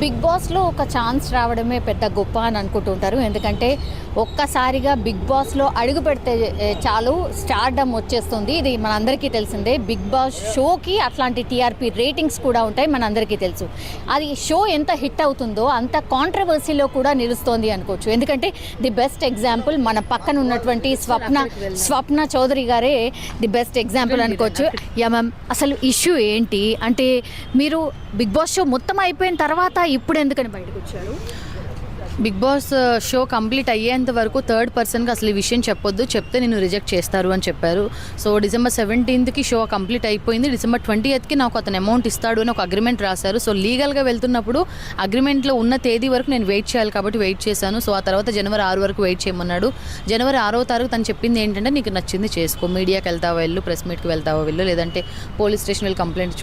Big బాస్లో ఒక chance రావడమే పెద్ద గొప్ప అని అనుకుంటుంటారు. ఎందుకంటే ఒక్కసారిగా బిగ్ బాస్లో అడుగు పెడితే చాలు స్టార్డమ్ వచ్చేస్తుంది. ఇది మనందరికీ తెలిసిందే. బిగ్ బాస్ షోకి అట్లాంటి టీఆర్పీ రేటింగ్స్ కూడా ఉంటాయి, మనందరికీ తెలుసు. అది షో ఎంత హిట్ అవుతుందో అంత కాంట్రవర్సీలో కూడా నిలుస్తోంది అనుకోవచ్చు. ఎందుకంటే ది బెస్ట్ ఎగ్జాంపుల్ మన పక్కన ఉన్నటువంటి స్వప్న చౌదరి గారే ది బెస్ట్ ఎగ్జాంపుల్ అనుకోవచ్చు. యా మ్యామ్, అసలు ఇష్యూ ఏంటి అంటే మీరు బిగ్ బాస్ షో మొత్తం అయిపోయిన తర్వాత ఇప్పుడు ఎందుకని బయటకు వచ్చారు? బిగ్ బాస్ షో కంప్లీట్ అయ్యేంత వరకు థర్డ్ పర్సన్కి అసలు ఈ విషయం చెప్పొద్దు, చెప్తే నేను రిజెక్ట్ చేస్తారు అని చెప్పారు. సో డిసెంబర్ 17కి షో కంప్లీట్ అయిపోయింది. డిసెంబర్ 20కి నాకు అతను అమౌంట్ ఇస్తాడు అని ఒక అగ్రిమెంట్ రాశారు. సో లీగల్గా వెళ్తున్నప్పుడు అగ్రిమెంట్లో ఉన్న తేదీ వరకు నేను వెయిట్ చేయాలి కాబట్టి వెయిట్ చేశాను. సో ఆ తర్వాత జనవరి 6 వరకు వెయిట్ చేయమన్నాడు. జనవరి 6వ తారీఖు తను చెప్పింది ఏంటంటే, నీకు నచ్చింది చేసుకో, మీడియాకి వెళ్తావా వెళ్ళు, ప్రెస్ మీట్కి వెళ్తావా వెళ్ళు, లేదంటే పోలీస్ స్టేషన్ వెళ్ళి కంప్లైంట్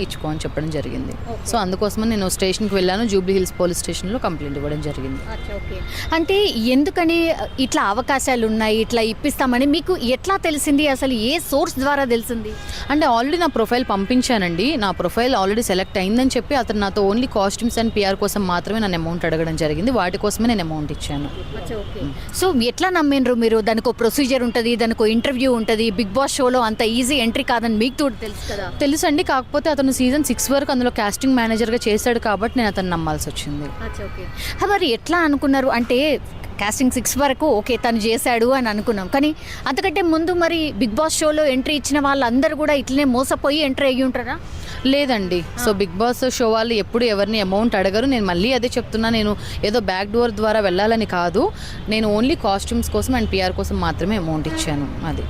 ఇచ్చుకో అని చెప్పడం జరిగింది. సో అందుకోసమని నేను స్టేషన్కి వెళ్ళాను. జూబ్లీ హిల్స్ పోలీస్ స్టేషన్లో కంప్లైంట్ ఇవ్వడం జరిగింది. ఓకే, అంటే ఎందుకని ఇట్లా అవకాశాలు ఉన్నాయి, ఇట్లా ఇప్పిస్తామని మీకు ఎట్లా తెలిసింది? అసలు ఏ సోర్స్ ద్వారా తెలిసింది? అంటే ఆల్రెడీ నా ప్రొఫైల్ పంపించానండి. నా ప్రొఫైల్ ఆల్రెడీ సెలెక్ట్ అయిందని చెప్పి అతను నాతో ఓన్లీ కాస్ట్యూమ్స్ అండ్ పిఆర్ కోసం మాత్రమే నన్ను అమౌంట్ అడగడం జరిగింది. వాటి కోసమే నేను అమౌంట్ ఇచ్చాను. సో ఎట్లా నమ్మిండ్రు మీరు? దానికి ఒక ప్రొసీజర్ ఉంటుంది, దానికి ఒక ఇంటర్వ్యూ ఉంటుంది. బిగ్ బాస్ షోలో అంత ఈజీ ఎంట్రీ కాదని మీకు కూడా తెలుసు కదా? తెలుసండి, కాకపోతే అతను సీజన్ 6 వరకు అందులో కాస్టింగ్ మేనేజర్గా చేశాడు కాబట్టి నేను అతను నమ్మాల్సి వచ్చింది. మరి ఎట్లా అనుకున్నారు? అంటే కాస్టింగ్ 6 వరకు ఓకే తను చేశాడు అని అనుకున్నాం, కానీ అంతకంటే ముందు మరి బిగ్ బాస్ షోలో ఎంట్రీ ఇచ్చిన వాళ్ళందరూ కూడా ఇట్లనే మోసపోయి ఎంట్రీ అయ్యి ఉంటారా? లేదండి. సో బిగ్ బాస్ షో వాళ్ళు ఎప్పుడు ఎవరిని అమౌంట్ అడగరు. నేను మళ్ళీ అదే చెప్తున్నా, నేను ఏదో బ్యాక్ డోర్ ద్వారా వెళ్ళాలని కాదు, నేను ఓన్లీ కాస్ట్యూమ్స్ కోసం అండ్ పిఆర్ కోసం మాత్రమే అమౌంట్ ఇచ్చాను. అది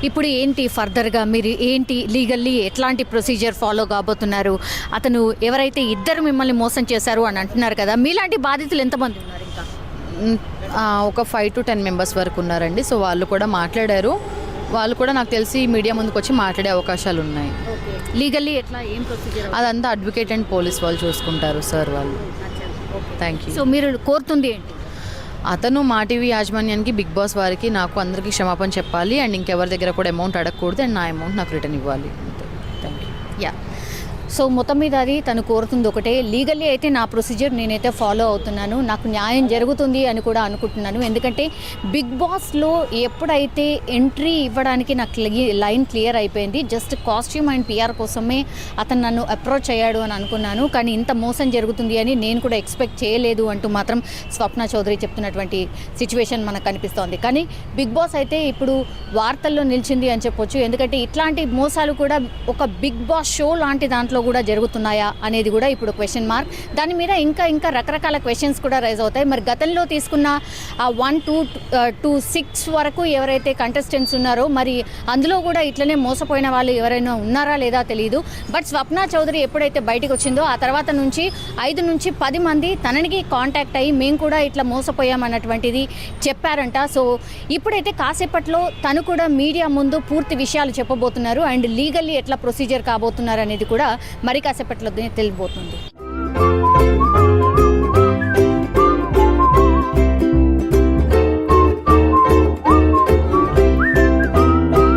ఇప్పుడు ఏంటి ఫర్దర్గా మీరు ఏంటి లీగల్లీ ఎట్లాంటి ప్రొసీజర్ ఫాలో కాబోతున్నారు? అతను ఎవరైతే ఇద్దరు మిమ్మల్ని మోసం చేశారు అని అంటున్నారు కదా, మీలాంటి బాధితులు ఎంతమంది ఉన్నారు? ఇంకా ఒక 5 to 10 మెంబర్స్ వరకు ఉన్నారండి. సో వాళ్ళు కూడా మాట్లాడారు. వాళ్ళు కూడా నాకు తెలిసి మీడియా ముందుకు వచ్చి మాట్లాడే అవకాశాలు ఉన్నాయి. లీగల్లీ ఎట్లా ఏం ప్రొసీజర్? అదంతా అడ్వకేట్ అండ్ పోలీస్ వాళ్ళు చూసుకుంటారు సార్ వాళ్ళు. Thank you. సో మీరు కోరుతుంది ఏంటి? అతను మా టీవీ యాజమాన్యానికి, బిగ్ బాస్ వారికి, నాకు అందరికీ క్షమాపణ చెప్పాలి అండ్ ఇంకెవరి దగ్గర కూడా అమౌంట్ అడగకూడదు అండ్ నా అమౌంట్ నాకు రిటర్న్ ఇవ్వాలి. Thank you. యా, సో మొత్తం మీద అది తను కోరుతుంది ఒకటే. లీగల్లీ అయితే నా ప్రొసీజర్ నేనైతే ఫాలో అవుతున్నాను, నాకు న్యాయం జరుగుతుంది అని కూడా అనుకుంటున్నాను. ఎందుకంటే బిగ్ బాస్లో ఎప్పుడైతే ఎంట్రీ ఇవ్వడానికి నాకు లైన్ క్లియర్ అయిపోయింది, జస్ట్ కాస్ట్యూమ్ అండ్ పిఆర్ కోసమే అతను నన్ను అప్రోచ్ అయ్యాడు అని అనుకున్నాను, కానీ ఇంత మోసం జరుగుతుంది అని నేను కూడా ఎక్స్పెక్ట్ చేయలేదు అంటూ మాత్రం స్వప్న చౌదరి చెప్తున్నటువంటి సిచ్యువేషన్ మనకు కనిపిస్తోంది. కానీ బిగ్ బాస్ అయితే ఇప్పుడు వార్తల్లో నిలిచింది అని చెప్పొచ్చు. ఎందుకంటే ఇట్లాంటి మోసాలు కూడా ఒక బిగ్ బాస్ షో లాంటి దాంట్లో కూడా జరుగుతున్నాయా అనేది కూడా ఇప్పుడు క్వశ్చన్ మార్క్. దాని మీద ఇంకా రకరకాల క్వశ్చన్స్ కూడా రైజ్ అవుతాయి. మరి గతంలో తీసుకున్న 1 to 6 వరకు ఎవరైతే కంటెస్టెంట్స్ ఉన్నారో మరి అందులో కూడా ఇట్లనే మోసపోయిన వాళ్ళు ఎవరైనా ఉన్నారా లేదా తెలియదు. బట్ స్వప్న చౌదరి ఎప్పుడైతే బయటకు వచ్చిందో ఆ తర్వాత నుంచి 5 నుంచి 10 మంది తననికి కాంటాక్ట్ అయ్యి మేము కూడా ఇట్లా మోసపోయామన్నటువంటిది చెప్పారంట. సో ఇప్పుడైతే కాసేపట్లో తను కూడా మీడియా ముందు పూర్తి విషయాలు చెప్పబోతున్నారు అండ్ లీగల్లీ ఎట్లా ప్రొసీజర్ కాబోతున్నారు అనేది కూడా మరి కాసేపట్లో తెలియబోతుంది.